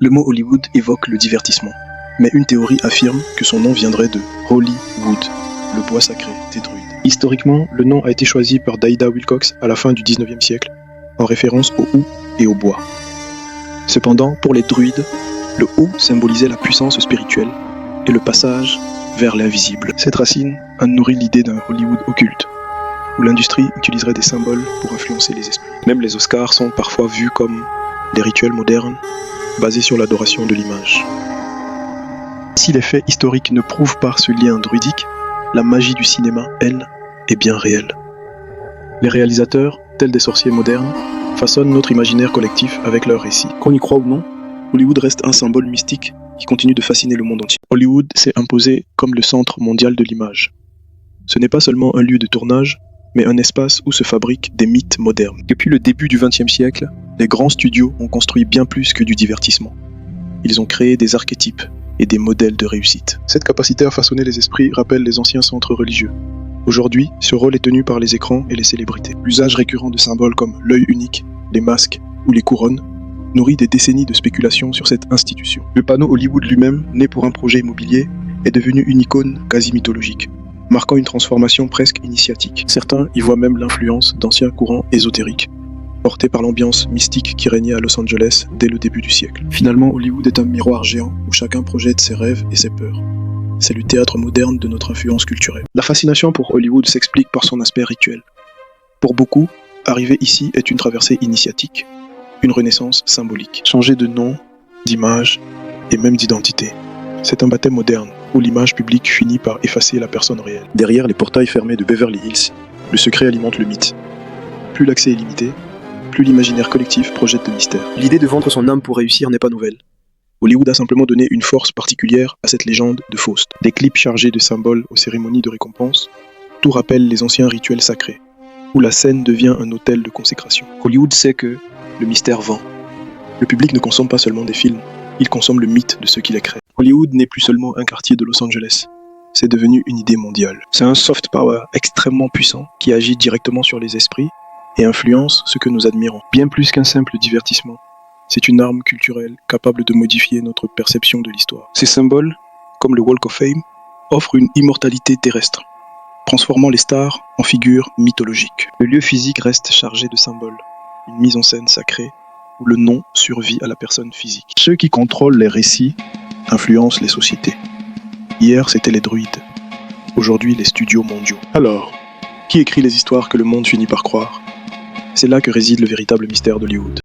Le mot Hollywood évoque le divertissement, mais une théorie affirme que son nom viendrait de Hollywood, le bois sacré des druides. Historiquement, le nom a été choisi par Daïda Wilcox à la fin du XIXe siècle, en référence au hou et au bois. Cependant, pour les druides, le hou symbolisait la puissance spirituelle et le passage vers l'invisible. Cette racine a nourri l'idée d'un Hollywood occulte, où l'industrie utiliserait des symboles pour influencer les esprits. Même les Oscars sont parfois vus comme des rituels modernes basés sur l'adoration de l'image. Si les faits historiques ne prouvent pas ce lien druidique, la magie du cinéma, elle, est bien réelle. Les réalisateurs, tels des sorciers modernes, façonnent notre imaginaire collectif avec leurs récits. Qu'on y croit ou non, Hollywood reste un symbole mystique qui continue de fasciner le monde entier. Hollywood s'est imposé comme le centre mondial de l'image. Ce n'est pas seulement un lieu de tournage, mais un espace où se fabriquent des mythes modernes. Depuis le début du XXe siècle, les grands studios ont construit bien plus que du divertissement. Ils ont créé des archétypes et des modèles de réussite. Cette capacité à façonner les esprits rappelle les anciens centres religieux. Aujourd'hui, ce rôle est tenu par les écrans et les célébrités. L'usage récurrent de symboles comme l'œil unique, les masques ou les couronnes nourrit des décennies de spéculation sur cette institution. Le panneau Hollywood lui-même, né pour un projet immobilier, est devenu une icône quasi mythologique, marquant une transformation presque initiatique. Certains y voient même l'influence d'anciens courants ésotériques, portés par l'ambiance mystique qui régnait à Los Angeles dès le début du siècle. Finalement, Hollywood est un miroir géant où chacun projette ses rêves et ses peurs. C'est le théâtre moderne de notre influence culturelle. La fascination pour Hollywood s'explique par son aspect rituel. Pour beaucoup, arriver ici est une traversée initiatique, une renaissance symbolique. Changer de nom, d'image et même d'identité. C'est un baptême moderne où l'image publique finit par effacer la personne réelle. Derrière les portails fermés de Beverly Hills, le secret alimente le mythe. Plus l'accès est limité, plus l'imaginaire collectif projette de mystères. L'idée de vendre son âme pour réussir n'est pas nouvelle. Hollywood a simplement donné une force particulière à cette légende de Faust. Des clips chargés de symboles aux cérémonies de récompense, tout rappelle les anciens rituels sacrés, où la scène devient un autel de consécration. Hollywood sait que le mystère vend. Le public ne consomme pas seulement des films, il consomme le mythe de ceux qui les créent. Hollywood n'est plus seulement un quartier de Los Angeles, c'est devenu une idée mondiale. C'est un soft power extrêmement puissant qui agit directement sur les esprits et influence ce que nous admirons. Bien plus qu'un simple divertissement, c'est une arme culturelle capable de modifier notre perception de l'histoire. Ces symboles, comme le Walk of Fame, offrent une immortalité terrestre, transformant les stars en figures mythologiques. Le lieu physique reste chargé de symboles, une mise en scène sacrée où le nom survit à la personne physique. Ceux qui contrôlent les récits influencent les sociétés. Hier, c'était les druides. Aujourd'hui, les studios mondiaux. Alors, qui écrit les histoires que le monde finit par croire ? C'est là que réside le véritable mystère d'Hollywood.